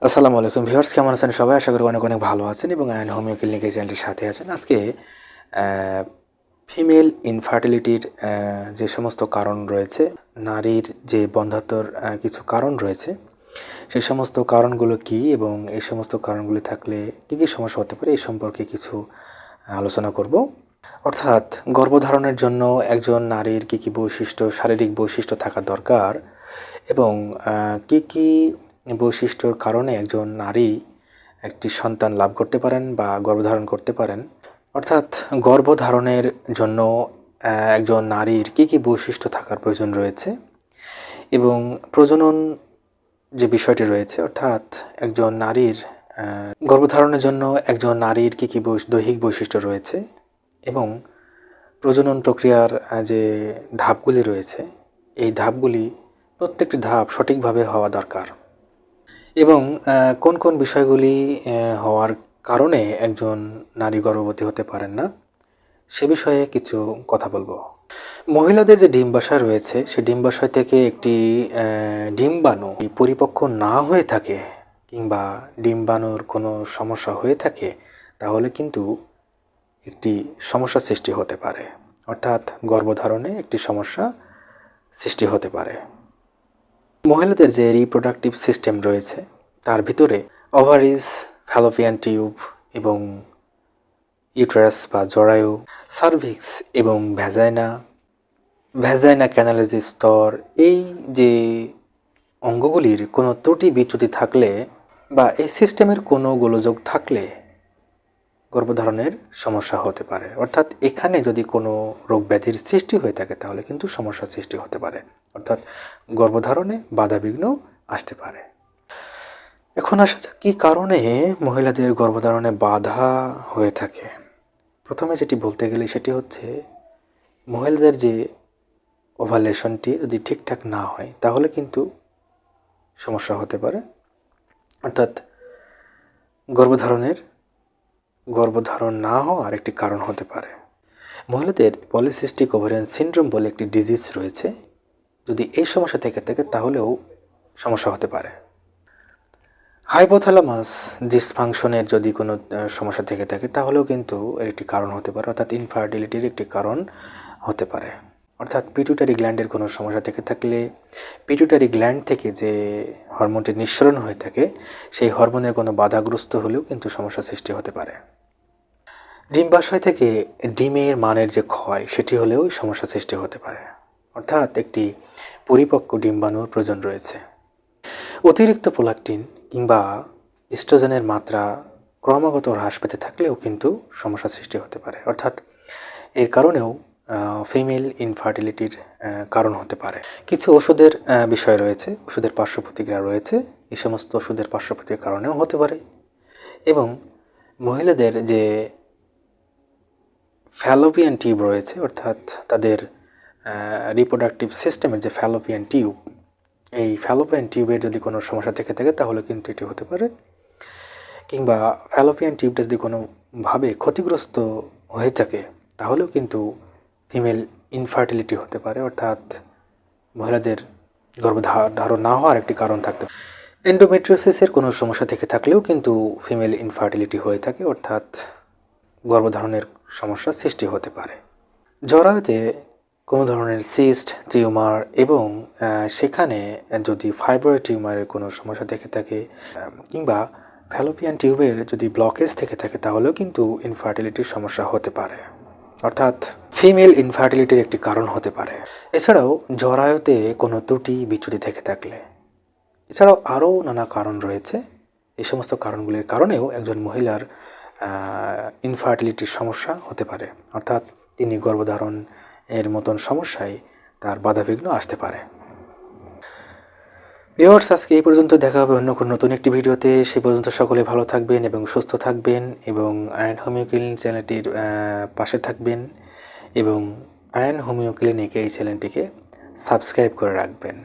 আসসালামু আলাইকুম ভিউয়ার্স, কেমন আছেন সবাই? আশা করি অনেক অনেক ভালো আছেন এবং আয়ন হোমিও ক্লিনিক এই চ্যানেলটির সাথে আছেন। আজকে ফিমেল ইনফার্টিলিটির যে সমস্ত কারণ রয়েছে, নারীর যে বন্ধ্যাত্বর কিছু কারণ রয়েছে, সেই সমস্ত কারণগুলো কী এবং এই সমস্ত কারণগুলি থাকলে কী কী সমস্যা হতে পারে এই সম্পর্কে কিছু আলোচনা করব। অর্থাৎ গর্ভধারণের জন্য একজন নারীর কী কী বৈশিষ্ট্য, শারীরিক বৈশিষ্ট্য থাকা দরকার এবং কী কী বৈশিষ্ট্যর কারণে একজন নারী একটি সন্তান লাভ করতে পারেন বা গর্ভধারণ করতে পারেন। অর্থাৎ গর্ভধারণের জন্য একজন নারীর কী কী বৈশিষ্ট্য থাকার প্রয়োজন রয়েছে এবং প্রজনন যে বিষয়টি রয়েছে, অর্থাৎ একজন নারীর গর্ভধারণের জন্য একজন নারীর কী কী দৈহিক বৈশিষ্ট্য রয়েছে এবং প্রজনন প্রক্রিয়ার যে ধাপগুলি রয়েছে, এই ধাপগুলি প্রত্যেকটি ধাপ সঠিকভাবে হওয়া দরকার এবং কোন কোন বিষয়গুলি হওয়ার কারণে একজন নারী গর্ভবতী হতে পারেন না, সে বিষয়ে কিছু কথা বলবো। মহিলাদের যে ডিম্বাশয় রয়েছে, সেই ডিম্বাশয় থেকে একটি ডিম্বাণু পরিপক্ক না হয়ে থাকে কিংবা ডিম্বাণুর কোনো সমস্যা হয়ে থাকে, তাহলে কিন্তু একটি সমস্যা সৃষ্টি হতে পারে, অর্থাৎ গর্ভধারণে একটি সমস্যা সৃষ্টি হতে পারে। মহিলাদের যে রিপ্রোডাক্টিভ সিস্টেম রয়েছে, তার ভিতরে ওভারিজ, ফ্যালোপিয়ান টিউব এবং ইউটেরাস বা জরায়ু, সার্ভিক্স এবং ভ্যাজাইনা ক্যানালের যে স্তর, এই যে অঙ্গগুলির কোনো ত্রুটি বিচ্যুতি থাকলে বা এই সিস্টেমের কোনো গোলযোগ থাকলে গর্ভধারণের সমস্যা হতে পারে। অর্থাৎ এখানে যদি কোনো রোগ ব্যাধির সৃষ্টি হয়ে থাকে, তাহলে কিন্তু সমস্যা সৃষ্টি হতে পারে, অর্থাৎ গর্ভধারণে বাধাবিঘ্ন আসতে পারে। এখন আসা যাক কী কারণে মহিলাদের গর্ভধারণে বাধা হয়ে থাকে। প্রথমে যেটি বলতে গেলে সেটি হচ্ছে, মহিলাদের যে ওভালেশনটি যদি ঠিকঠাক না হয়, তাহলে কিন্তু সমস্যা হতে পারে, অর্থাৎ গর্ভধারণ না হওয়ার একটি কারণ হতে পারে। মহিলাদের পলিসিস্টিক ওভারিয়ান সিনড্রোম বলে একটি ডিজিজ রয়েছে, যদি এই সমস্যা থেকে থাকে তাহলেও সমস্যা হতে পারে। হাইপোথ্যালামাস ডিসফাংশনের যদি কোনো সমস্যা থেকে থাকে, তাহলেও কিন্তু এর একটি কারণ হতে পারে, অর্থাৎ ইনফার্টিলিটির একটি কারণ হতে পারে। অর্থাৎ পিটুইটারি গ্ল্যান্ডের কোনো সমস্যা থেকে থাকলে, পিটুইটারি গ্ল্যান্ড থেকে যে হরমোনটি নিঃসরণ হয়ে থাকে, সেই হরমোনের কোনো বাধাগ্রস্ত হলেও কিন্তু সমস্যা সৃষ্টি হতে পারে। ডিম্বাশয় থেকে ডিমের মানের যে ক্ষয়, সেটি হলেও সমস্যা সৃষ্টি হতে পারে, অর্থাৎ একটি পরিপক্ক ডিম্বাণুর প্রয়োজন রয়েছে। অতিরিক্ত প্রোল্যাক্টিন কিংবা ইস্ট্রোজেনের মাত্রা ক্রমাগত হ্রাস পেতে থাকলেও কিন্তু সমস্যা সৃষ্টি হতে পারে, অর্থাৎ এর কারণেও ফিমেল ইনফার্টিলিটির কারণ হতে পারে। কিছু ওষুধের বিষয় রয়েছে, ওষুধের পার্শ্ব প্রতিক্রিয়া রয়েছে, এই সমস্ত ওষুধের পার্শ্ব প্রতিক্রিয়ার কারণেও হতে পারে। এবং মহিলাদের যে ফ্যালোপিয়ান টিউব রয়েছে, অর্থাৎ তাদের রিপ্রোডাক্টিভ সিস্টেমের যে ফ্যালোপিয়ান টিউব, এই ফ্যালোপিয়ান টিউবের যদি কোনো সমস্যা থেকে থাকে, তাহলে কিন্তু এটি হতে পারে। কিংবা ফ্যালোপিয়ান টিউবটা যদি কোনোভাবে ক্ষতিগ্রস্ত হয়ে থাকে, তাহলেও কিন্তু ফিমেল ইনফার্টিলিটি হতে পারে, অর্থাৎ মহিলাদের গর্ভধারণ না হওয়ার একটি কারণ থাকতে পারে। এন্ডোমেট্রিওসিসের কোনো সমস্যা থেকে থাকলেও কিন্তু ফিমেল ইনফার্টিলিটি হয়ে থাকে, অর্থাৎ গর্ভধারণের সমস্যা সৃষ্টি হতে পারে। জরায়ুতে কোনো ধরনের সিস্ট, টিউমার এবং সেখানে যদি ফাইব্রয়েড টিউমারের কোনো সমস্যা থেকে থাকে কিংবা ফ্যালোপিয়ান টিউবের যদি ব্লকেজ থেকে থাকে, তাহলেও কিন্তু ইনফার্টিলিটির সমস্যা হতে পারে, অর্থাৎ ফিমেল ইনফার্টিলিটির একটি কারণ হতে পারে। এছাড়াও জরায়ুতে কোনো ত্রুটি বিচ্যুতি থেকে থাকলে, এছাড়াও আরও নানা কারণ রয়েছে। এই সমস্ত কারণগুলির কারণেও একজন মহিলার ইনফার্টিলিটির সমস্যা হতে পারে, অর্থাৎ তিনি গর্ভধারণ এর মতন সমস্যায় তার বাধাবিঘ্ন আসতে পারে। ভিউয়ার্স, আজকে এই পর্যন্ত, দেখা হবে অন্য কোনো নতুন একটি ভিডিওতে। সেই পর্যন্ত সকলে ভালো থাকবেন এবং সুস্থ থাকবেন এবং আয়ন হোমিও ক্লিনিক চ্যানেলটির পাশে থাকবেন এবং আয়ন হোমিও ক্লিনিক এই চ্যানেলটিকে সাবস্ক্রাইব করে রাখবেন।